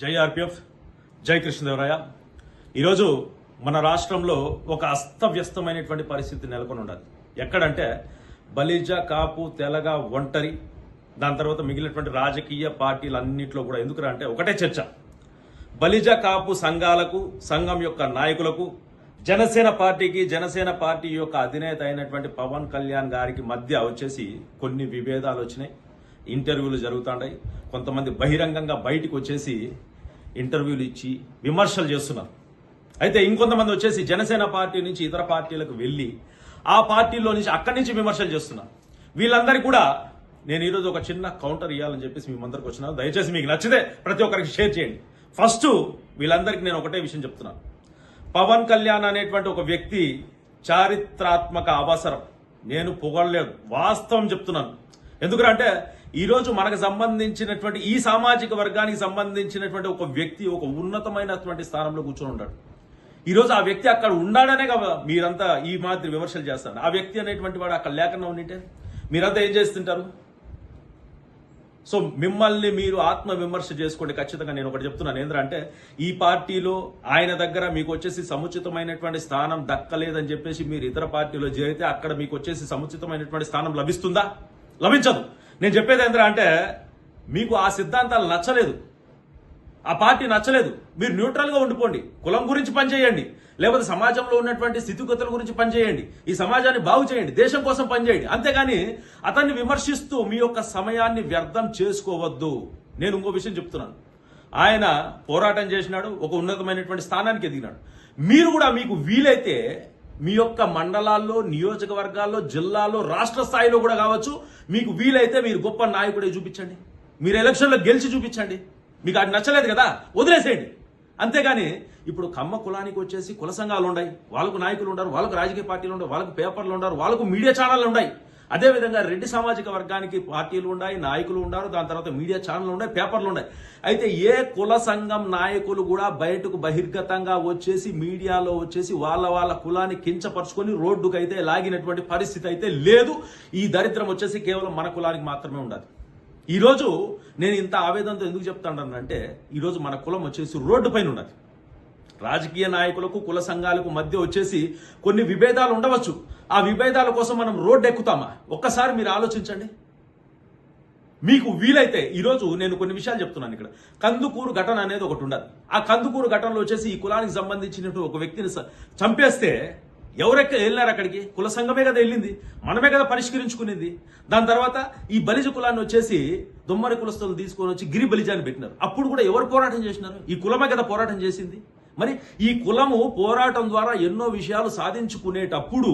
జై ఆర్పిఎఫ్, జై కృష్ణదేవరాయ. ఈరోజు మన రాష్ట్రంలో ఒక అస్తవ్యస్తమైనటువంటి పరిస్థితి నెలకొని ఉండాలి. ఎక్కడంటే బలిజ, కాపు, తెలగ, ఒంటరి, దాని తర్వాత మిగిలినటువంటి రాజకీయ పార్టీలన్నింటిలో కూడా ఎందుకురా అంటే ఒకటే చర్చ. బలిజ, కాపు సంఘాలకు, సంఘం యొక్క నాయకులకు, జనసేన పార్టీ యొక్క అధినేత అయినటువంటి పవన్ కళ్యాణ్ గారికి మధ్య వచ్చేసి కొన్ని విభేదాలు వచ్చినాయి. ఇంటర్వ్యూలు జరుగుతున్నాయి. కొంతమంది బహిరంగంగా బయటకు వచ్చేసి ఇంటర్వ్యూలు ఇచ్చి విమర్శలు చేస్తున్నారు. అయితే ఇంకొంతమంది వచ్చేసి జనసేన పార్టీ నుంచి ఇతర పార్టీలకు వెళ్ళి ఆ పార్టీలో నుంచి అక్కడి నుంచి విమర్శలు చేస్తున్నారు. వీళ్ళందరికీ కూడా నేను ఈరోజు ఒక చిన్న కౌంటర్ ఇవ్వాలని చెప్పేసి మీ అందరికి వచ్చినాను. దయచేసి మీకు నచ్చితే ప్రతి ఒక్కరికి షేర్ చేయండి. ఫస్ట్ వీళ్ళందరికీ నేను ఒకటే విషయం చెప్తున్నాను. పవన్ కళ్యాణ్ అనేటువంటి ఒక వ్యక్తి చారిత్రాత్మక అవసరం. నేను పొగడలేదు, వాస్తవం చెప్తున్నాను. ఎందుకంటే ఈరోజు మనకు సంబంధించినటువంటి ఈ సామాజిక వర్గానికి సంబంధించినటువంటి ఒక వ్యక్తి ఒక ఉన్నతమైనటువంటి స్థానంలో కూర్చొని ఉంటాడు. ఈరోజు ఆ వ్యక్తి అక్కడ ఉన్నాడనే కదా మీరంతా ఈ మాదిరి విమర్శలు చేస్తారు. ఆ వ్యక్తి అనేటువంటి వాడు అక్కడ లేకుండా ఉండింటే మీరంతా ఏం చేస్తుంటారు? సో మిమ్మల్ని మీరు ఆత్మ విమర్శ చేసుకోండి. ఖచ్చితంగా నేను ఒకటి చెప్తున్నాను. ఏంటంటే ఈ పార్టీలో ఆయన దగ్గర మీకు వచ్చేసి సముచితమైనటువంటి స్థానం దక్కలేదని చెప్పేసి మీరు ఇతర పార్టీలో చేరితే అక్కడ మీకు వచ్చేసి సముచితమైనటువంటి స్థానం లభిస్తుందా? లభించదు. నేను చెప్పేది ఏంటంటే మీకు ఆ సిద్ధాంతాలు నచ్చలేదు, ఆ పార్టీ నచ్చలేదు, మీరు న్యూట్రల్ గా ఉండిపోండి. కులం గురించి పనిచేయండి, లేకపోతే సమాజంలో ఉన్నటువంటి స్థితిగతుల గురించి పనిచేయండి, ఈ సమాజాన్ని బాగు చేయండి, దేశం కోసం పనిచేయండి. అంతేగాని అతన్ని విమర్శిస్తూ మీ యొక్క సమయాన్ని వ్యర్థం చేసుకోవద్దు. నేను ఇంకో విషయం చెప్తున్నాను. ఆయన పోరాటం చేసినాడు, ఒక ఉన్నతమైనటువంటి స్థానానికి ఎదిగినాడు. మీరు కూడా మీకు వీలైతే మీ యొక్క మండలాల్లో, నియోజకవర్గాల్లో, జిల్లాలో, రాష్ట్ర స్థాయిలో కూడా కావచ్చు, మీకు వీలైతే మీరు గొప్ప నాయకుడే చూపించండి. మీరు ఎలక్షన్లో గెలిచి చూపించండి. మీకు అది నచ్చలేదు కదా, వదిలేసేయండి. అంతేగాని ఇప్పుడు కమ్మ కులానికి వచ్చేసి కుల సంఘాలు ఉన్నాయి, వాళ్ళకు నాయకులు ఉండరు, వాళ్ళకు రాజకీయ పార్టీలు ఉండవు, వాళ్ళకు పేపర్లు ఉండరు, వాళ్ళకు మీడియా ఛానళ్ళు ఉన్నాయి. అదేవిధంగా రెడ్డి సామాజిక వర్గానికి పార్టీలు ఉన్నాయి, నాయకులు ఉన్నారు, దాని తర్వాత మీడియా ఛానళ్ళు ఉన్నాయి, పేపర్లు ఉన్నాయి. అయితే ఏ కుల సంఘం నాయకులు కూడా బయటకు బహిర్గతంగా వచ్చేసి మీడియాలో వచ్చేసి వాళ్ళ కులాన్ని కించపరుచుకొని రోడ్డుకు అయితే లాగినటువంటి పరిస్థితి అయితే లేదు. ఈ దరిద్రం వచ్చేసి కేవలం మన కులానికి మాత్రమే ఉండాలి. ఈరోజు నేను ఇంత ఆవేదనతో ఎందుకు చెప్తానంటే ఈరోజు మన కులం వచ్చేసి రోడ్డు పైన ఉన్నది. రాజకీయ నాయకులకు, కుల సంఘాలకు మధ్య వచ్చేసి కొన్ని విభేదాలు ఉండవచ్చు. ఆ విభేదాల కోసం మనం రోడ్డు ఎక్కుతామా? ఒక్కసారి మీరు ఆలోచించండి. మీకు వీలైతే ఈరోజు నేను కొన్ని విషయాలు చెప్తున్నాను. ఇక్కడ కందుకూరు ఘటన అనేది ఒకటి ఉండదు. ఆ కందుకూరు ఘటనలో వచ్చేసి ఈ కులానికి సంబంధించినటువంటి ఒక వ్యక్తిని చంపేస్తే ఎవరెక్కడ వెళ్ళినారు? అక్కడికి కుల సంఘమే కదా వెళ్ళింది, మనమే కదా పరిష్కరించుకునేది. దాని తర్వాత ఈ బలిజ కులాన్ని వచ్చేసి దొమ్మరి కులస్తులు తీసుకొని వచ్చి గిరి బలిజాన్ని పెట్టినారు. అప్పుడు కూడా ఎవరు పోరాటం చేసినారు? ఈ కులమే కదా పోరాటం చేసింది. మరి ఈ కులము పోరాటం ద్వారా ఎన్నో విషయాలు సాధించుకునేటప్పుడు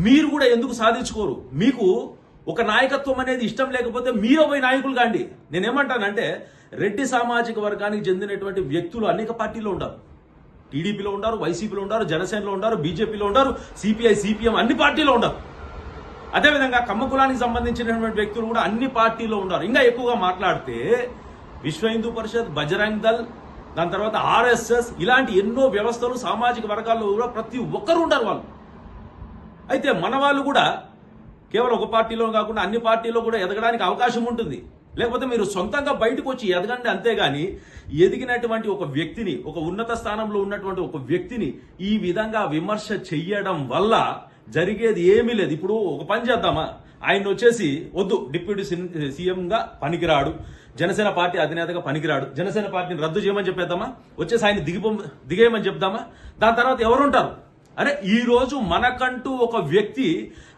మీరు కూడా ఎందుకు సాధించుకోరు? మీకు ఒక నాయకత్వం అనేది ఇష్టం లేకపోతే మీరు పోయి నాయకులు కాండి. నేనేమంటానంటే రెడ్డి సామాజిక వర్గానికి చెందినటువంటి వ్యక్తులు అనేక పార్టీలో ఉంటారు. టీడీపీలో ఉంటారు, వైసీపీలో ఉంటారు, జనసేనలో ఉంటారు, బీజేపీలో ఉంటారు, సిపిఐ, సిపిఎం అన్ని పార్టీలో ఉంటారు. అదేవిధంగా కమ్మ కులానికి సంబంధించినటువంటి వ్యక్తులు కూడా అన్ని పార్టీలో ఉంటారు. ఇంకా ఎక్కువగా మాట్లాడితే విశ్వ హిందూ పరిషత్, బజరంగ్ దళ్, దాని తర్వాత ఆర్ఎస్ఎస్, ఇలాంటి ఎన్నో వ్యవస్థలు సామాజిక వర్గాల్లో కూడా ప్రతి ఒక్కరు ఉంటారు వాళ్ళు. అయితే మన వాళ్ళు కూడా కేవలం ఒక పార్టీలో కాకుండా అన్ని పార్టీలో కూడా ఎదగడానికి అవకాశం ఉంటుంది. లేకపోతే మీరు సొంతంగా బయటకు వచ్చి ఎదగండి. అంతేగాని ఎదిగినటువంటి ఒక వ్యక్తిని, ఒక ఉన్నత స్థానంలో ఉన్నటువంటి ఒక వ్యక్తిని ఈ విధంగా విమర్శ చెయ్యడం వల్ల జరిగేది ఏమీ లేదు. ఇప్పుడు ఒక పని చేద్దామా, ఆయన వచ్చేసి వద్దు, డిప్యూటీ సీఎంగా పనికిరాడు, జనసేన పార్టీ అధినేతగా పనికిరాడు, జనసేన పార్టీని రద్దు చేయమని చెప్పేద్దామా? వచ్చేసి ఆయన దిగేయమని చెప్దామా? దాని తర్వాత ఎవరుంటారు? అరే ఈ రోజు మనకంటూ ఒక వ్యక్తి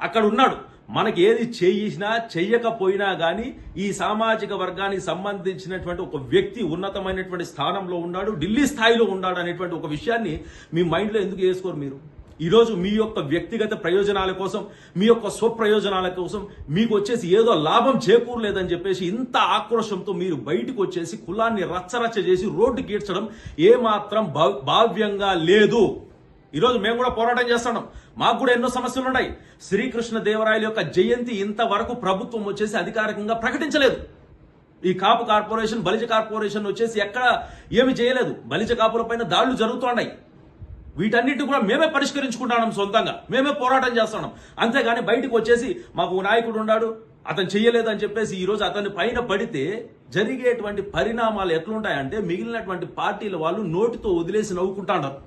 అక్కడ ఉన్నాడు. మనకి ఏది చేసినా చెయ్యకపోయినా కానీ ఈ సామాజిక వర్గానికి సంబంధించినటువంటి ఒక వ్యక్తి ఉన్నతమైనటువంటి స్థానంలో ఉన్నాడు, ఢిల్లీ స్థాయిలో ఉన్నాడు అనేటువంటి ఒక విషయాన్ని మీ మైండ్లో ఎందుకు వేసుకోరు మీరు? ఈరోజు మీ యొక్క వ్యక్తిగత ప్రయోజనాల కోసం, మీ యొక్క స్వప్రయోజనాల కోసం మీకు వచ్చేసి ఏదో లాభం చేకూరలేదని చెప్పేసి ఇంత ఆక్రోశంతో మీరు బయటకు వచ్చేసి కులాన్ని రచ్చరచ్చ చేసి రోడ్డు గీడ్చడం ఏమాత్రం భావ్యంగా లేదు. ఈరోజు మేము కూడా పోరాటం చేస్తున్నాం. మాకు కూడా ఎన్నో సమస్యలు ఉన్నాయి. శ్రీకృష్ణ దేవరాయల యొక్క జయంతి ఇంతవరకు ప్రభుత్వం వచ్చేసి అధికారికంగా ప్రకటించలేదు. ఈ కాపు కార్పొరేషన్, బలిజ కార్పొరేషన్ వచ్చేసి ఎక్కడ ఏమి చేయలేదు. బలిజ కాపుల పైన దాడులు జరుగుతున్నాయి. వీటన్నిటి కూడా మేమే పరిష్కరించుకుంటున్నాం, సొంతంగా మేమే పోరాటం చేస్తున్నాం. అంతేగాని బయటకు వచ్చేసి మాకు నాయకుడు ఉన్నాడు, అతను చెయ్యలేదని చెప్పేసి ఈరోజు అతని పైన పడితే జరిగేటువంటి పరిణామాలు ఎట్లుంటాయంటే మిగిలినటువంటి పార్టీల వాళ్ళు నోటితో వదిలేసి నవ్వుకుంటాండారు.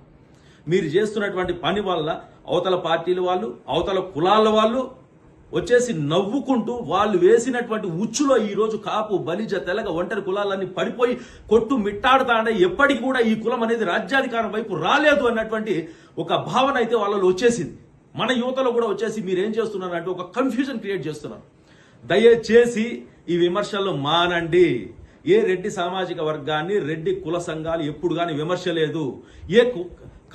మీరు చేస్తున్నటువంటి పని వల్ల అవతల పార్టీల వాళ్ళు, అవతల కులాల వాళ్ళు వచ్చేసి నవ్వుకుంటూ వాళ్ళు వేసినటువంటి ఉచ్చులో ఈ రోజు కాపు, బలిజ, తెలగ, ఒంటరి కులాలన్నీ పడిపోయి కొట్టు మిట్టాడుతాండే ఎప్పటికి కూడా ఈ కులం అనేది రాజ్యాధికారం వైపు రాలేదు అన్నటువంటి ఒక భావన అయితే వాళ్ళలో వచ్చేసింది. మన యువతలో కూడా వచ్చేసి మీరేం చేస్తున్నారంటే ఒక కన్ఫ్యూజన్ క్రియేట్ చేస్తున్నారు. దయచేసి ఈ విమర్శలు మానండి. ఏ రెడ్డి సామాజిక వర్గాన్ని, రెడ్డి కుల సంఘాలు ఎప్పుడు కానీ విమర్శ లేదు.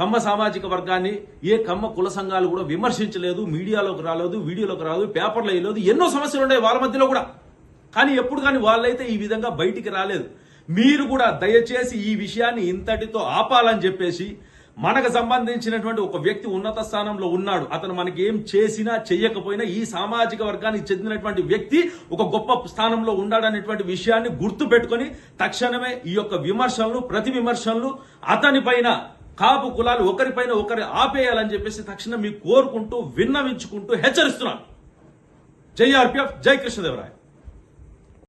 కమ్మ సామాజిక వర్గాన్ని ఏ కమ్మ కుల సంఘాలు కూడా విమర్శించలేదు. మీడియాలోకి రాలేదు, వీడియోలోకి రాలేదు, పేపర్లో వేయలేదు. ఎన్నో సమస్యలు ఉన్నాయి వాళ్ళ మధ్యలో కూడా. కానీ ఎప్పుడు కానీ వాళ్ళైతే ఈ విధంగా బయటికి రాలేదు. మీరు కూడా దయచేసి ఈ విషయాన్ని ఇంతటితో ఆపాలని చెప్పేసి, మనకు సంబంధించినటువంటి ఒక వ్యక్తి ఉన్నత స్థానంలో ఉన్నాడు, అతను మనకి ఏం చేసినా చెయ్యకపోయినా ఈ సామాజిక వర్గానికి చెందినటువంటి వ్యక్తి ఒక గొప్ప స్థానంలో ఉన్నాడనేటువంటి విషయాన్ని గుర్తు పెట్టుకొని తక్షణమే ఈ యొక్క విమర్శలను, ప్రతి విమర్శలను అతని పైన, కాపు కులాలు ఒకరిపైన ఒకరి ఆపేయాలని చెప్పేసి తక్షణం మీకు కోరుకుంటూ, విన్నవించుకుంటూ హెచ్చరిస్తున్నాను. జై ఆర్పీఎఫ్, జై కృష్ణదేవరాయ.